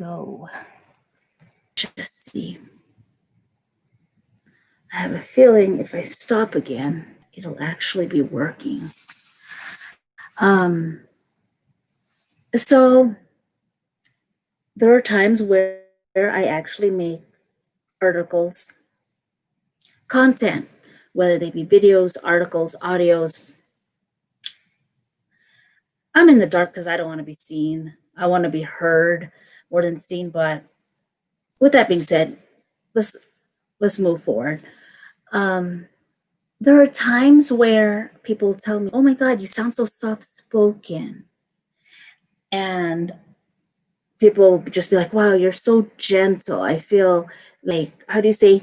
go. Just see. I have a feeling if I stop again, it'll actually be working. So there are times where I actually make articles, content, whether they be videos, articles, audios. I'm in the dark because I don't want to be seen. I want to be heard more than seen. But with that being said, let's move forward. There are times where people tell me, "Oh my God, you sound so soft-spoken," and people just be like, "Wow, you're so gentle. I feel like, how do you say,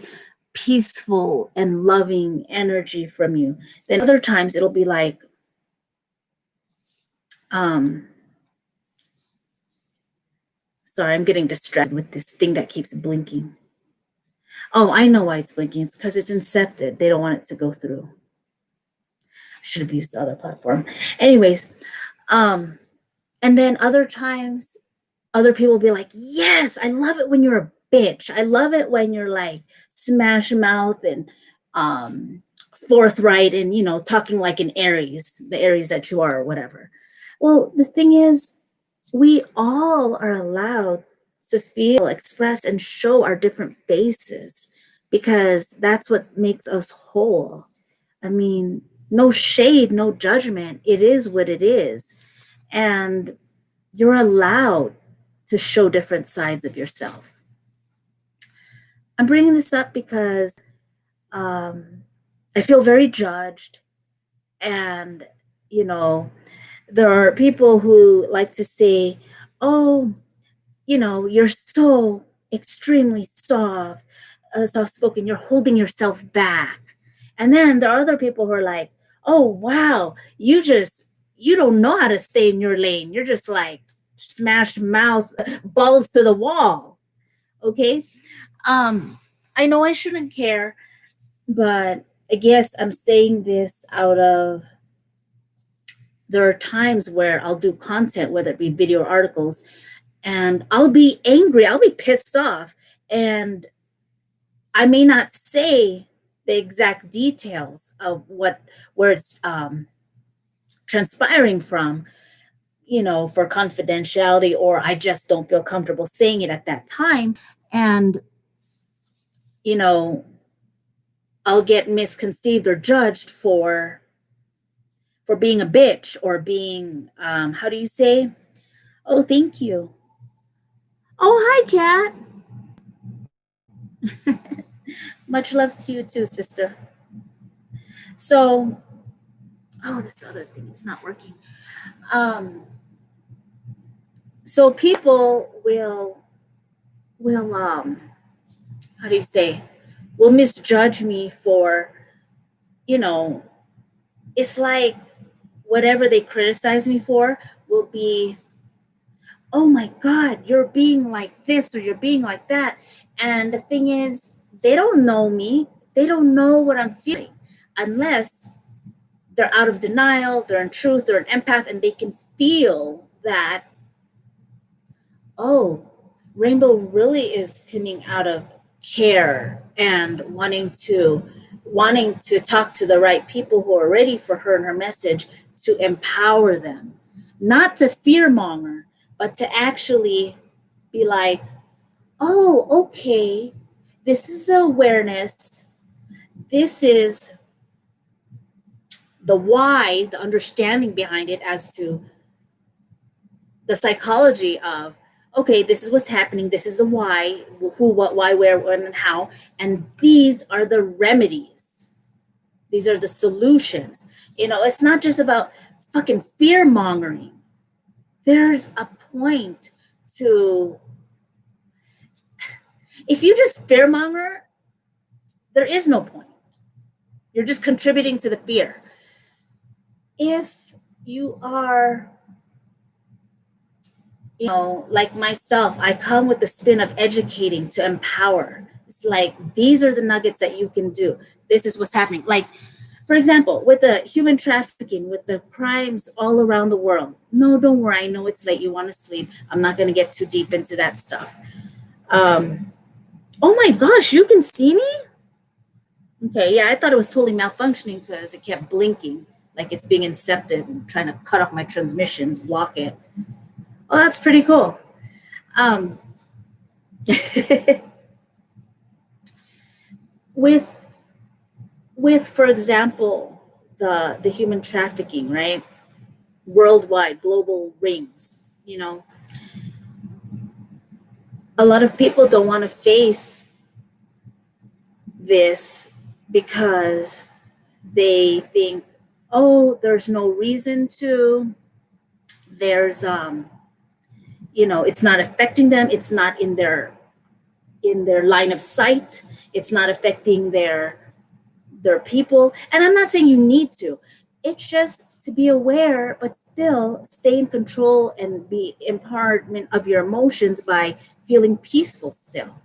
peaceful and loving energy from you." Then other times it'll be like, sorry, I'm getting distracted with this thing that keeps blinking. Oh, I know why it's blinking. It's because it's incepted. They don't want it to go through. I should have used the other platform. Anyways, and then other times, other people will be like, "Yes, I love it when you're a bitch. I love it when you're like smash mouth and forthright and, talking like an Aries, the Aries that you are or whatever." Well, the thing is, we all are allowed to feel, express, and show our different faces because that's what makes us whole. I mean, no shade, no judgment. It is what it is. And you're allowed to show different sides of yourself. I'm bringing this up because I feel very judged. And, there are people who like to say, "Oh, you're so extremely soft-spoken, you're holding yourself back." And then there are other people who are like, "Oh, wow, you don't know how to stay in your lane. You're just like smash mouth, balls to the wall." Okay. I know I shouldn't care, but I guess I'm saying this out of, there are times where I'll do content, whether it be video or articles, and I'll be angry, I'll be pissed off, and I may not say the exact details of where it's transpiring from, for confidentiality, or I just don't feel comfortable saying it at that time. And, I'll get misconceived or judged for being a bitch or being, how do you say? Oh, thank you. Oh, hi, Kat. Much love to you too, sister. So, this other thing is not working. So people will how do you say, will misjudge me for, it's like whatever they criticize me for will be, "Oh my God, you're being like this or you're being like that." And the thing is, they don't know me. They don't know what I'm feeling unless they're out of denial, they're in truth, they're an empath, and they can feel that, oh, Rainbow really is coming out of care and wanting to talk to the right people who are ready for her and her message, to empower them, not to fearmonger, but to actually be like, "Oh, okay, this is the awareness, this is the why, the understanding behind it, as to the psychology of, okay, this is what's happening, this is the why, who, what, why, where, when, and how, and these are the remedies, these are the solutions." It's not just about fucking fear mongering. There's a point to, if you just fearmonger, there is no point. You're just contributing to the fear. If you are, like myself, I come with the spin of educating to empower. It's like, these are the nuggets that you can do. This is what's happening. Like, For example, with the human trafficking, with the crimes all around the world. No, don't worry. I know it's late. You want to sleep. I'm not going to get too deep into that stuff. Oh my gosh, you can see me? Okay, yeah, I thought it was totally malfunctioning because it kept blinking like it's being incepted and trying to cut off my transmissions, block it. Oh, that's pretty cool. Um, with for example, the human trafficking, right? Worldwide, global rings. A lot of people don't want to face this because they think, oh, there's no reason to. There's it's not affecting them. It's not in their line of sight. It's not affecting their people. And I'm not saying you need to. It's just to be aware, but still stay in control and be empowerment of your emotions by feeling peaceful still.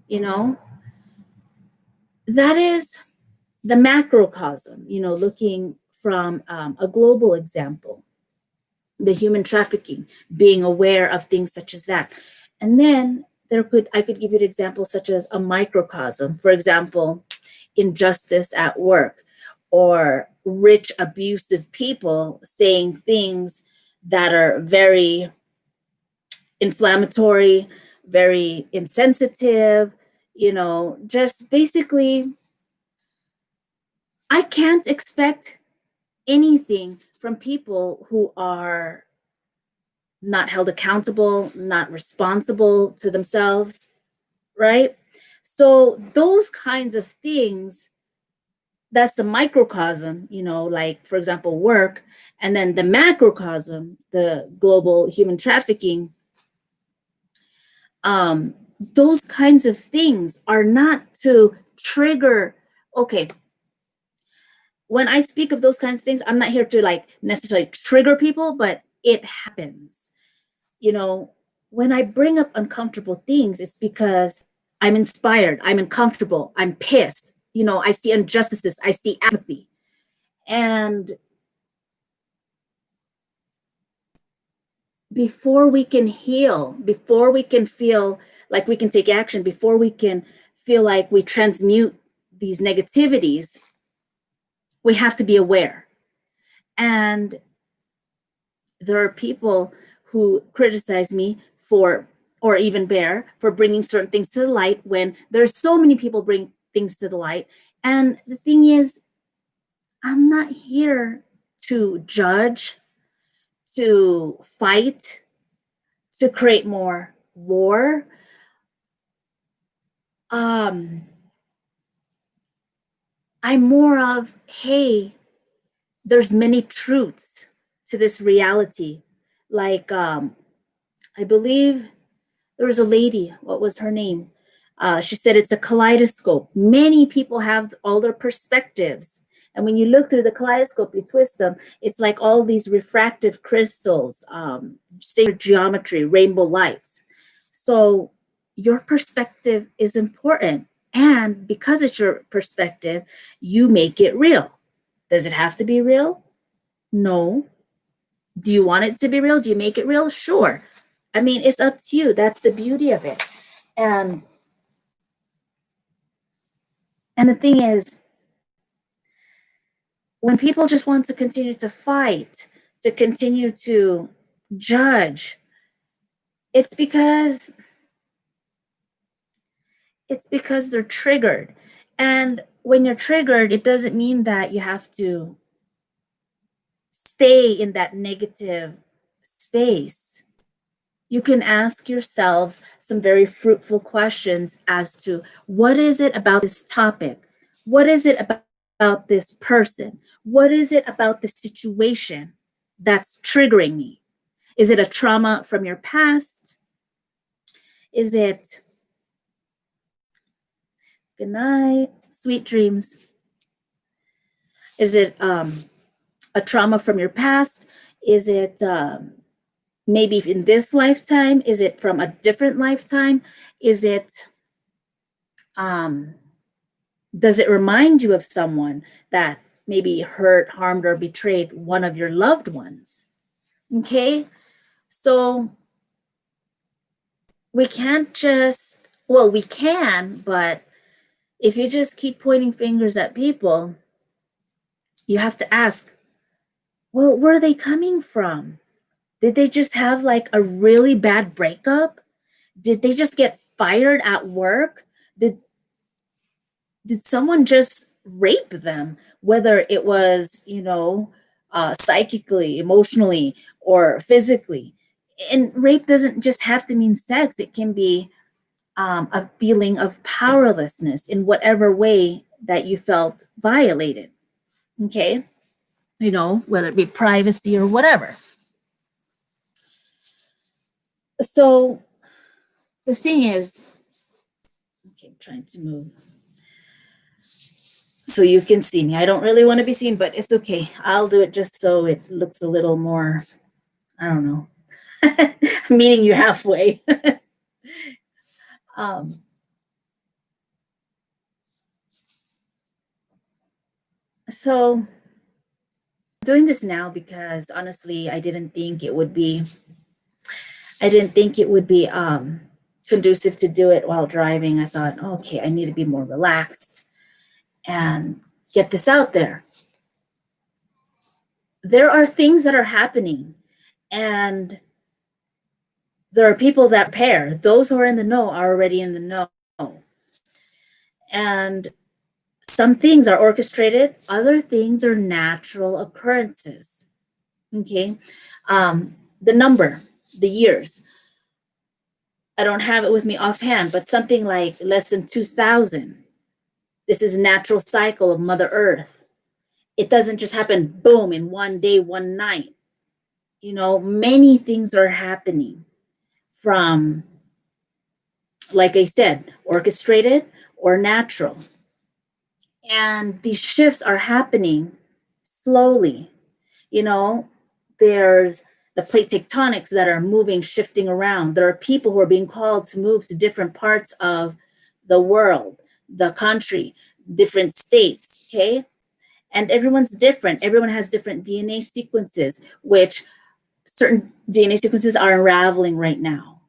You know, that is the macrocosm, looking from a global example, the human trafficking, being aware of things such as that. And then I could give you an example such as a microcosm. For example, injustice at work, or rich abusive people saying things that are very inflammatory, very insensitive, just basically, I can't expect anything from people who are not held accountable, not responsible to themselves, right? So those kinds of things, that's the microcosm, like, for example, work. And then the macrocosm, the global human trafficking, those kinds of things are not to trigger. Okay, when I speak of those kinds of things, I'm not here to like necessarily trigger people, but it happens. When I bring up uncomfortable things, it's because I'm inspired, I'm uncomfortable, I'm pissed. I see injustices, I see apathy. And before we can heal, before we can feel like we can take action, before we can feel like we transmute these negativities, we have to be aware. And there are people who criticize me for, or even Bear, for bringing certain things to the light when there's so many people bring things to the light. And the thing is, I'm not here to judge, to fight, to create more war. I'm more of, hey, there's many truths to this reality. Like, I believe there was a lady, what was her name? She said it's a kaleidoscope. Many people have all their perspectives. And when you look through the kaleidoscope, you twist them, it's like all these refractive crystals, sacred geometry, rainbow lights. So your perspective is important. And because it's your perspective, you make it real. Does it have to be real? No. Do you want it to be real? Do you make it real? Sure. I mean, it's up to you. That's the beauty of it. And the thing is, when people just want to continue to fight, to continue to judge, it's because they're triggered. And when you're triggered, it doesn't mean that you have to stay in that negative space. You can ask yourselves some very fruitful questions as to, what is it about this topic? What is it about this person? What is it about the situation that's triggering me? Is it a trauma from your past? Is it, good night, sweet dreams? Is it a trauma from your past? Is it maybe in this lifetime? Is it from a different lifetime? Is it, does it remind you of someone that maybe hurt, harmed, or betrayed one of your loved ones. Okay? So we can't just, well, we can, but if you just keep pointing fingers at people, you have to ask, well, where are they coming from? Did they just have like a really bad breakup? Did they just get fired at work? Did someone just rape them? Whether it was, psychically, emotionally, or physically. And rape doesn't just have to mean sex. It can be a feeling of powerlessness in whatever way that you felt violated. Okay? Whether it be privacy or whatever. So the thing is, okay, I'm trying to move so you can see me. I don't really want to be seen, but it's okay. I'll do it just so it looks a little more, I don't know, meeting you halfway. So doing this now because honestly, I didn't think it would be conducive to do it while driving. I thought, okay, I need to be more relaxed and get this out there. There are things that are happening, and there are people that pair. Those who are in the know are already in the know. And some things are orchestrated, other things are natural occurrences. Okay. The number, the years, I don't have it with me offhand, but something like less than 2,000. This is a natural cycle of Mother Earth. It doesn't just happen, boom, in one day, one night. Many things are happening from, like I said, orchestrated or natural. And these shifts are happening slowly. There's the plate tectonics that are moving, shifting around. There are people who are being called to move to different parts of the world, the country, different states, okay? And everyone's different. Everyone has different DNA sequences, which certain DNA sequences are unraveling right now.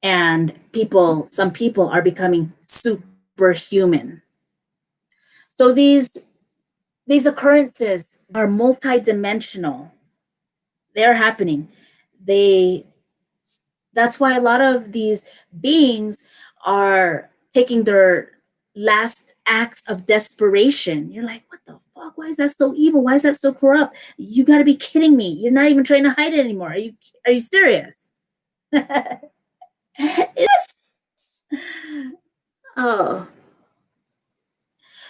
And some people are becoming superhuman. So these occurrences are multidimensional. They're happening. That's why a lot of these beings are taking their last acts of desperation. You're like, what the fuck? Why is that so evil? Why is that so corrupt? You got to be kidding me. You're not even trying to hide it anymore. Are you serious? Yes. Oh,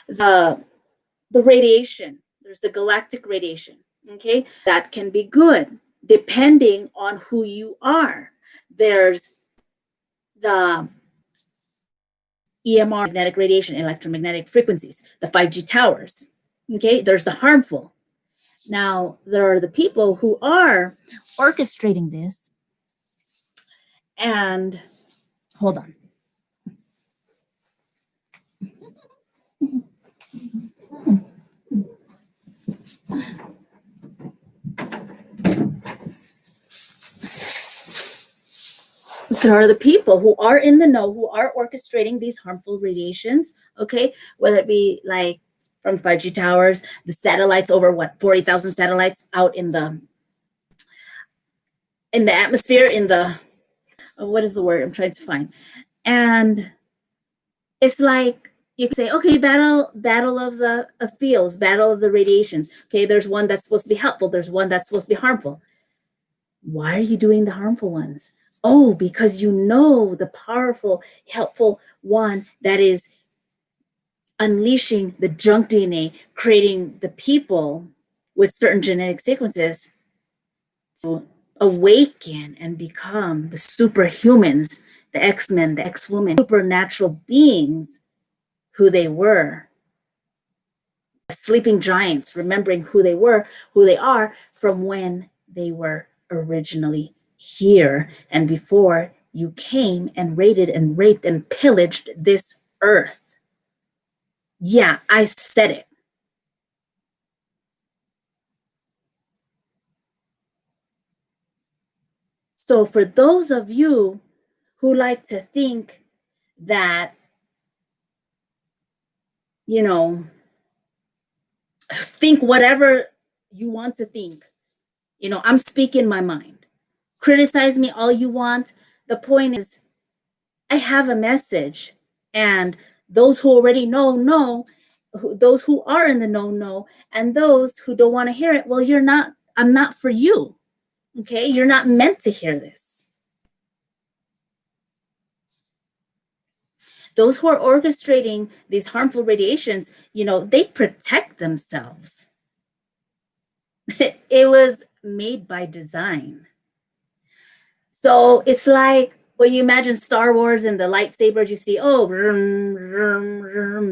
the radiation. There's the galactic radiation. Okay, that can be good depending on who you are. There's the EMR, magnetic radiation, electromagnetic frequencies, the 5G towers. Okay, there's the harmful. Now, there are the people who are orchestrating this. And hold on. There are the people who are in the know, who are orchestrating these harmful radiations, okay? Whether it be like from 5G towers, the satellites, over 40,000 satellites out in the atmosphere, what is the word I'm trying to find? And it's like, you can say, okay, battle of the fields, battle of the radiations. Okay, there's one that's supposed to be helpful. There's one that's supposed to be harmful. Why are you doing the harmful ones? Oh, because the powerful, helpful one that is unleashing the junk DNA, creating the people with certain genetic sequences to awaken and become the superhumans, the X-Men, the X-Women, supernatural beings who they were. Sleeping giants, remembering who they were, who they are from when they were originally here and before you came and raided and raped and pillaged this earth. Yeah, I said it. So for those of you who like to think that, think whatever you want to think, I'm speaking my mind. Criticize me all you want. The point is, I have a message, and those who already know, those who are in the know, and those who don't want to hear it, well, I'm not for you. Okay? You're not meant to hear this. Those who are orchestrating these harmful radiations, they protect themselves. It was made by design. So it's like when you imagine Star Wars and the lightsabers, you see, the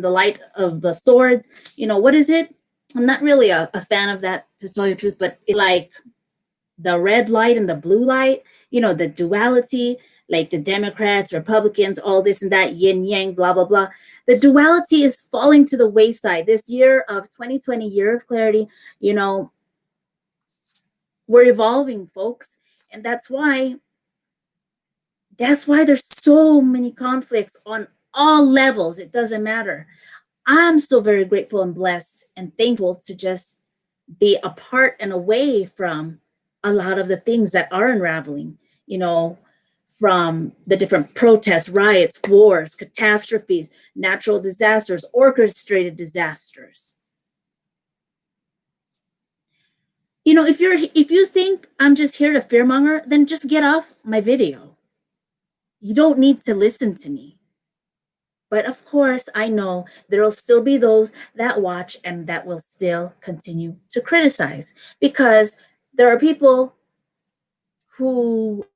light of the swords. What is it? I'm not really a fan of that, to tell you the truth, but it's like the red light and the blue light, the duality, like the Democrats, Republicans, all this and that, yin yang, blah, blah, blah. The duality is falling to the wayside. This year of 2020, year of clarity, we're evolving, folks. And that's why there's so many conflicts on all levels. It doesn't matter. I'm so very grateful and blessed and thankful to just be apart and away from a lot of the things that are unraveling, from the different protests, riots, wars, catastrophes, natural disasters, orchestrated disasters. If you think I'm just here to fearmonger, then just get off my video. You don't need to listen to me. But of course, I know there will still be those that watch and that will still continue to criticize, because there are people who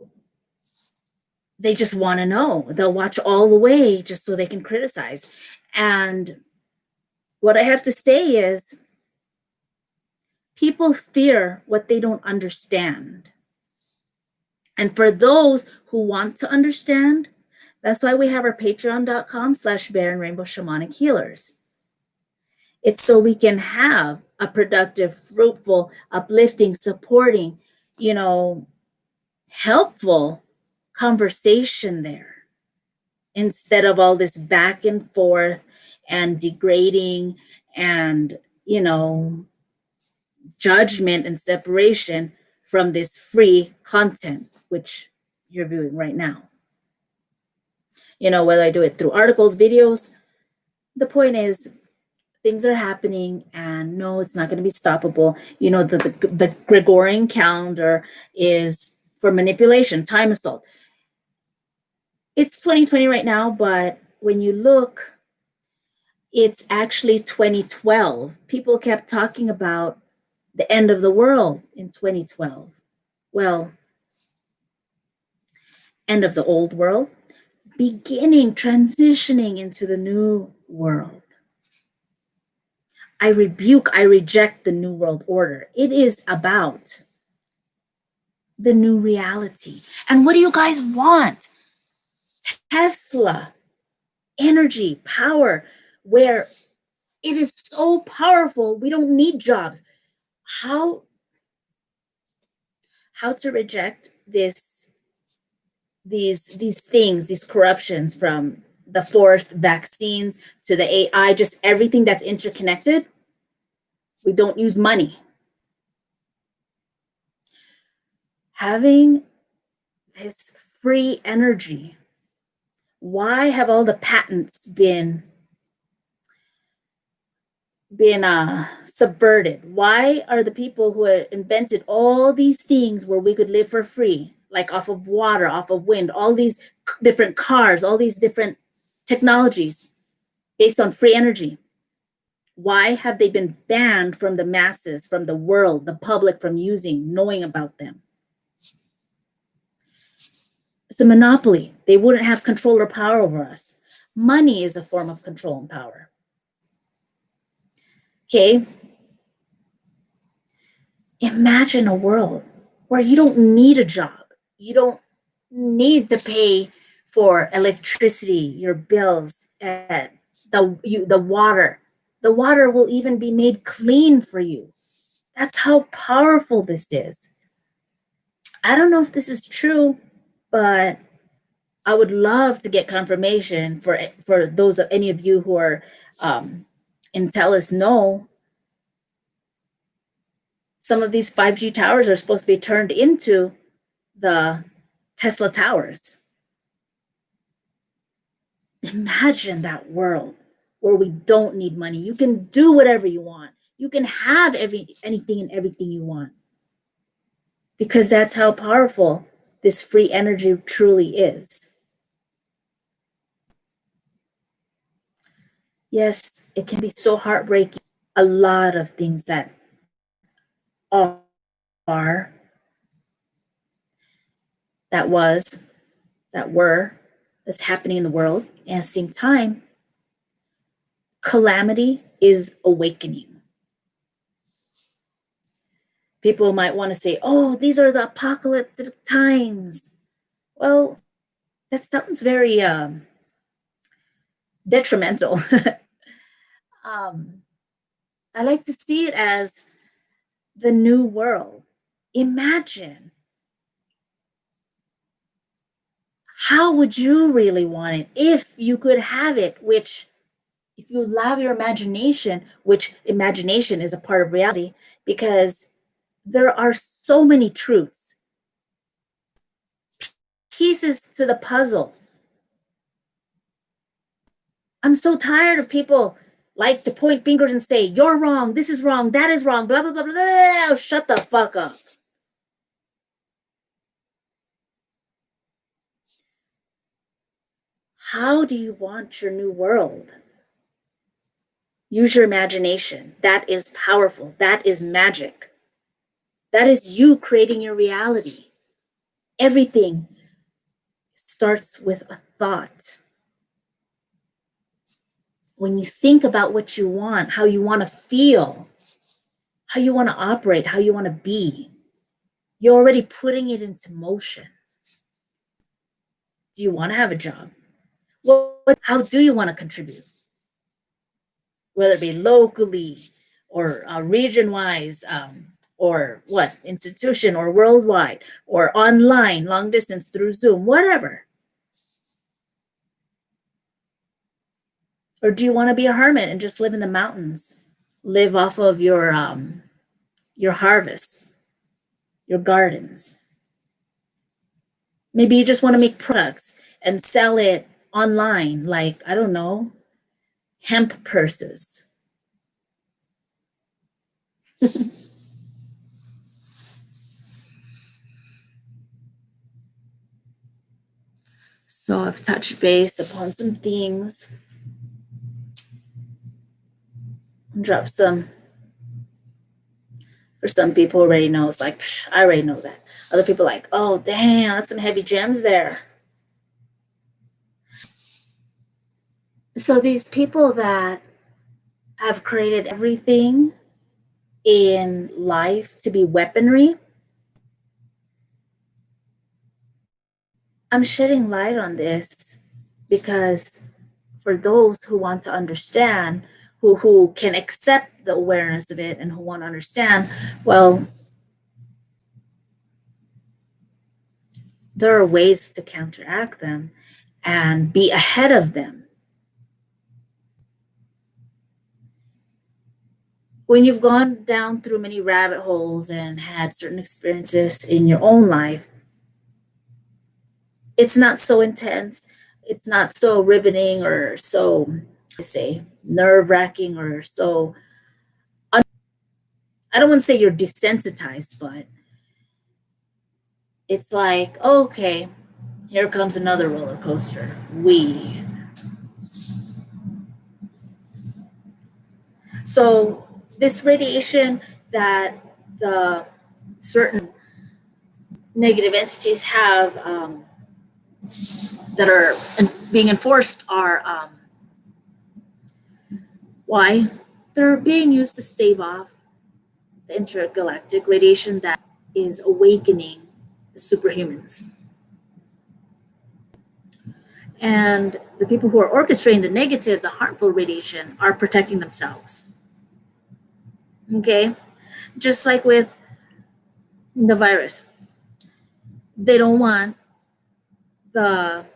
they just want to know. They'll watch all the way just so they can criticize. And what I have to say is, people fear what they don't understand. And for those who want to understand, that's why we have our patreon.com/Bear and Rainbow Shamanic Healers. It's so we can have a productive, fruitful, uplifting, supporting, helpful conversation there, instead of all this back and forth and degrading and, judgment and separation from this free content, which you're viewing right now. Whether I do it through articles, videos, the point is, things are happening, and no, it's not going to be stoppable. The Gregorian calendar is for manipulation, time assault. It's 2020 right now, but when you look, it's actually 2012. People kept talking about the end of the world in 2012. Well, end of the old world, transitioning into the new world. I reject the New World Order. It is about the new reality. And what do you guys want? Tesla, energy, power, where it is so powerful, we don't need jobs. How to reject these things, these corruptions, from the forced vaccines to the AI, just everything that's interconnected. We don't use money. Having this free energy. Why have all the patents been subverted? Why are the people who had invented all these things where we could live for free, like off of water, off of wind, all these different cars, all these different technologies based on free energy, why have they been banned from the masses, from the world, the public, from knowing about them? It's a monopoly. They wouldn't have control or power over us. Money is a form of control and power. Okay? Imagine a world where you don't need a job. You don't need to pay for electricity, your bills, the water. The water will even be made clean for you. That's how powerful this is. I don't know if this is true, but I would love to get confirmation for those of any of you who are and tell us no. Some of these 5G towers are supposed to be turned into the Tesla towers. Imagine that world where we don't need money. You can do whatever you want. You can have anything and everything you want. Because that's how powerful this free energy truly is. Yes, it can be so heartbreaking. A lot of things that are, that was, that were, that's happening in the world. And at the same time, calamity is awakening. People might want to say, oh, these are the apocalyptic times. Well, that sounds very detrimental. I like to see it as the new world. Imagine, how would you really want it if you could have it, which if you allow your imagination, which imagination is a part of reality, because there are so many truths, pieces to the puzzle. I'm so tired of people like to point fingers and say, you're wrong, this is wrong, that is wrong, blah, blah, blah, blah, blah. Shut the fuck up. How do you want your new world? Use your imagination. That is powerful. That is magic. That is you creating your reality. Everything starts with a thought. When you think about what you want, how you want to feel, how you want to operate, how you want to be, you're already putting it into motion. Do you want to have a job? How do you want to contribute? Whether it be locally or region-wise, or what, institution or worldwide, or online, long distance through Zoom, whatever. Or do you want to be a hermit and just live in the mountains, live off of your harvests, your gardens? Maybe you just want to make products and sell it online, like, I don't know, hemp purses. So I've touched base upon some things, drop some. For some people already know, it's like, I already know that. Other people like, oh, damn, that's some heavy gems there. So these people that have created everything in life to be weaponry, I'm shedding light on this because for those who want to understand, who can accept the awareness of it and who want to understand, well, there are ways to counteract them and be ahead of them. When you've gone down through many rabbit holes and had certain experiences in your own life, it's not so intense. It's not so riveting or so, say, nerve-wracking or so. I don't want to say you're desensitized, but it's like, okay, here comes another roller coaster. So this radiation that the certain negative entities have that are being enforced are why they're being used to stave off the intergalactic radiation that is awakening the superhumans. And the people who are orchestrating the negative, the harmful radiation, are protecting themselves. Okay? Just like with the virus. They don't want the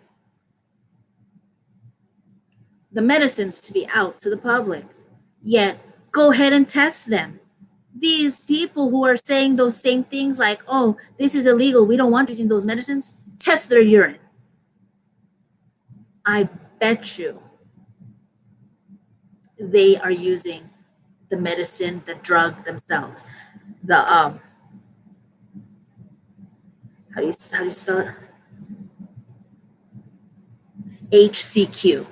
the medicines to be out to the public. Yet, go ahead and test them. These people who are saying those same things like, oh, this is illegal, we don't want using those medicines, test their urine. I bet you they are using the medicine, the drug themselves. The how do you spell it? HCQ.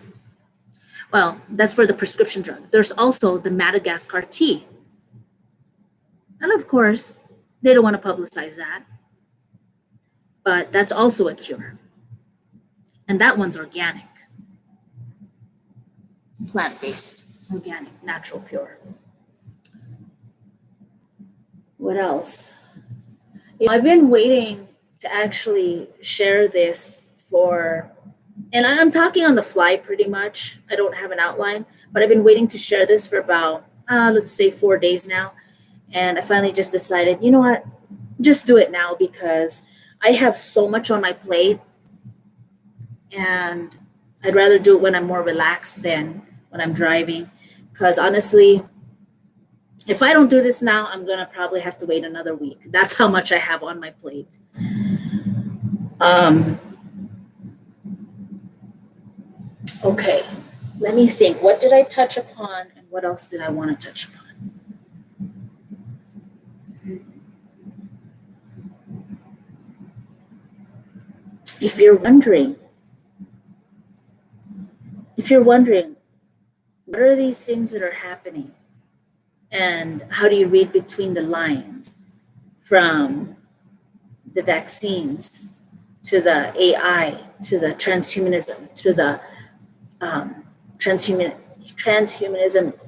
Well, that's for the prescription drug. There's also the Madagascar tea. And of course, they don't want to publicize that. But that's also a cure. And that one's organic. Plant-based, organic, natural, pure. What else? I've been waiting to actually share this and I'm talking on the fly pretty much. I don't have an outline, but I've been waiting to share this for about, let's say 4 days now. And I finally just decided, you know what, just do it now because I have so much on my plate and I'd rather do it when I'm more relaxed than when I'm driving. Because honestly, if I don't do this now, I'm going to probably have to wait another week. That's how much I have on my plate. Okay, let me think. What did I touch upon and what else did I want to touch upon? If you're wondering, what are these things that are happening? And how do you read between the lines from the vaccines to the AI, to the transhumanism, to the transhumanism,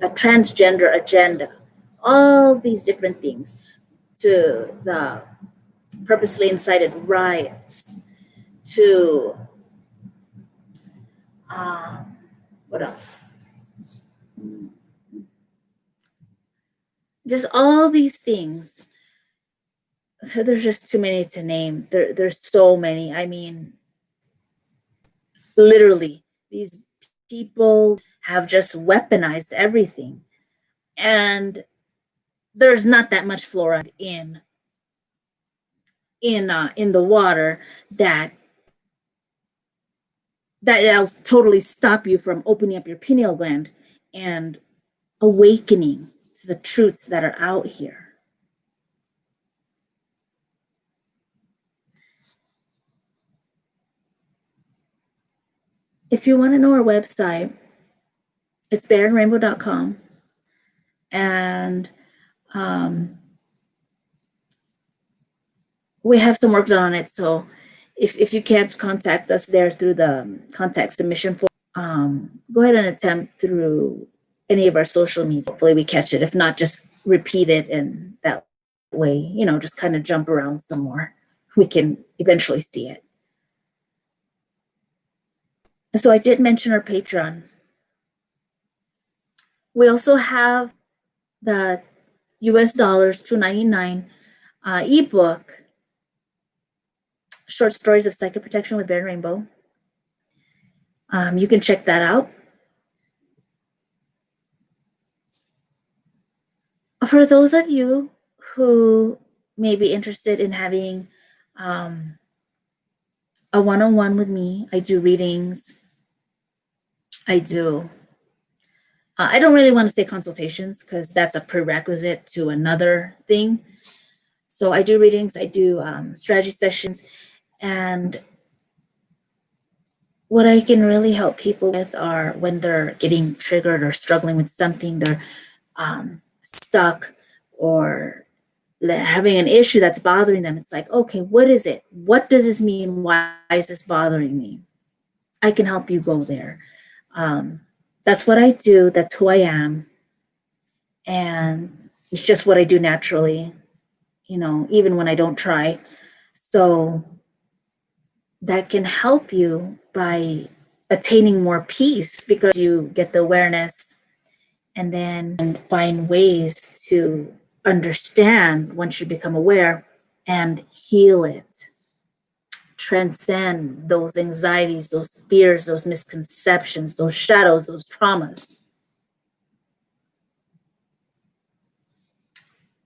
a transgender agenda, all these different things, to the purposely incited riots, to what else? Just all these things. There's just too many to name. There's so many. I mean, literally, these people have just weaponized everything. And there's not that much fluoride in the water that'll totally stop you from opening up your pineal gland and awakening to the truths that are out here. If you want to know our website, it's bearandrainbow.com. And we have some work done on it. So if you can't contact us there through the contact submission form, go ahead and attempt through any of our social media. Hopefully we catch it. If not, just repeat it, and that way, just kind of jump around some more. We can eventually see it. So I did mention our Patreon. We also have the US dollars $2.99 ebook, Short Stories of Psychic Protection with Bear and Rainbow. You can check that out. For those of you who may be interested in having a one-on-one with me, I do readings. I don't really want to say consultations because that's a prerequisite to another thing. So I do readings, I do strategy sessions, and what I can really help people with are when they're getting triggered or struggling with something, they're stuck or having an issue that's bothering them. It's like, okay, what is it? What does this mean? Why is this bothering me? I can help you go there. That's what I do. That's who I am. And it's just what I do naturally, even when I don't try. So that can help you by attaining more peace because you get the awareness and then find ways to understand once you become aware and heal it. transcend those anxieties, those fears, those misconceptions, those shadows, those traumas.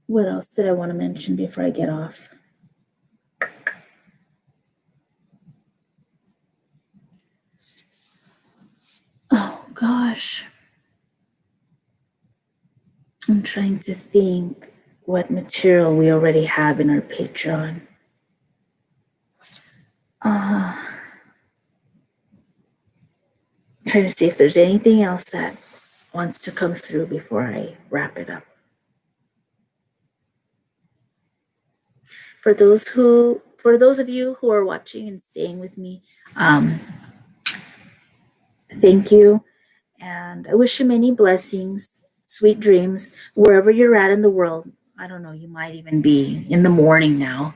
What else did I want to mention before I get off? Oh, gosh. I'm trying to think what material we already have in our Patreon. Trying to see if there's anything else that wants to come through before I wrap it up. For those of you who are watching and staying with me, thank you. And I wish you many blessings, sweet dreams, wherever you're at in the world. I don't know, you might even be in the morning now.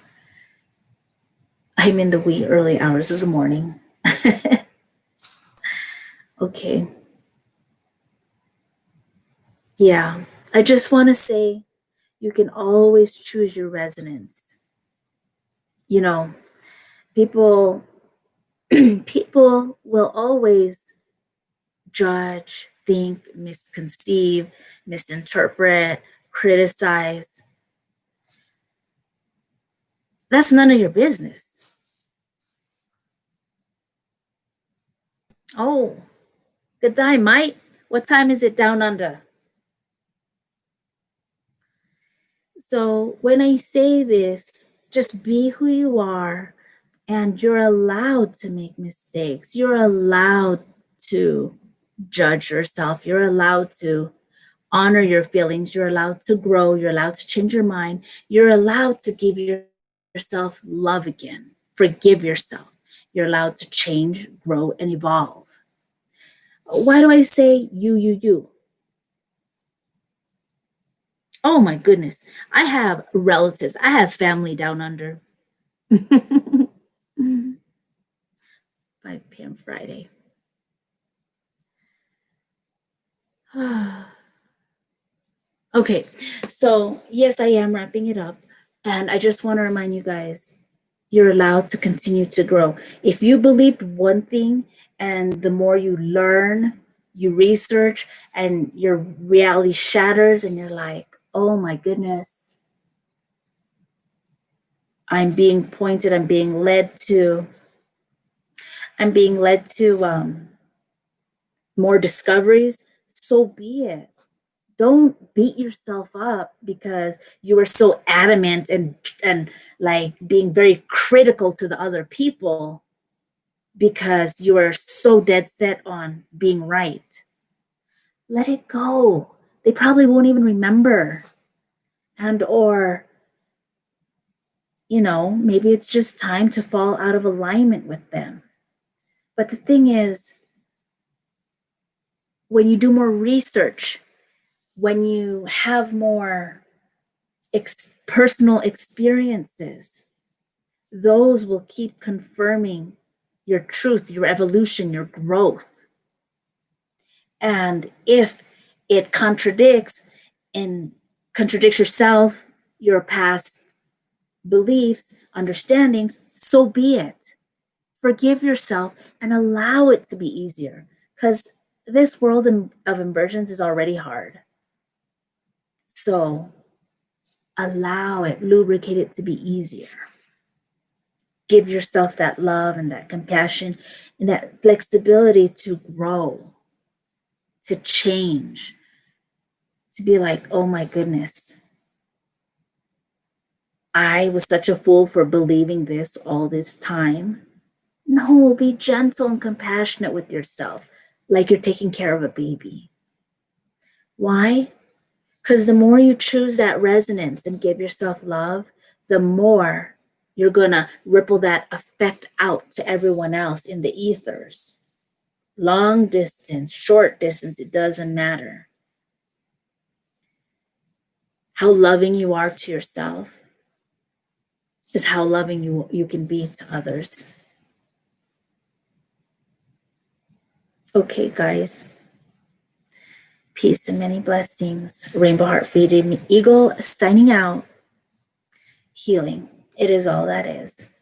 I'm in the wee early hours of the morning. Okay. Yeah, I just want to say you can always choose your resonance. You know, people will always judge, think, misconceive, misinterpret, criticize. That's none of your business. Oh, good day, mate. What time is it down under? So when I say this, just be who you are, and you're allowed to make mistakes. You're allowed to judge yourself. You're allowed to honor your feelings. You're allowed to grow. You're allowed to change your mind. You're allowed to give yourself love again. Forgive yourself. You're allowed to change, grow, and evolve. Why do I say you? Oh my goodness. I have relatives. I have family down under. 5 p.m. Friday. Okay, so yes, I am wrapping it up. And I just want to remind you guys, you're allowed to continue to grow. If you believed one thing and the more you learn, you research, and your reality shatters, and you're like, oh my goodness, I'm being pointed, I'm being led to more discoveries, so be it. Don't beat yourself up because you were so adamant and like being very critical to the other people because you are so dead set on being right. Let it go. They probably won't even remember. And or maybe it's just time to fall out of alignment with them. But the thing is, when you do more research, when you have more personal experiences, those will keep confirming your truth, your evolution, your growth. And if it contradicts yourself, your past beliefs, understandings, so be it. Forgive yourself and allow it to be easier, because this world of inversions is already hard. So allow it, lubricate it to be easier. Give yourself that love and that compassion and that flexibility to grow, to change, to be like, oh my goodness, I was such a fool for believing this all this time. No, be gentle and compassionate with yourself, like you're taking care of a baby. Why? Because the more you choose that resonance and give yourself love, the more you're going to ripple that effect out to everyone else in the ethers. Long distance, short distance, it doesn't matter. How loving you are to yourself is how loving you can be to others. Okay, guys. Peace and many blessings. Rainbow Heart Freedom Eagle signing out. Healing. It is all that is.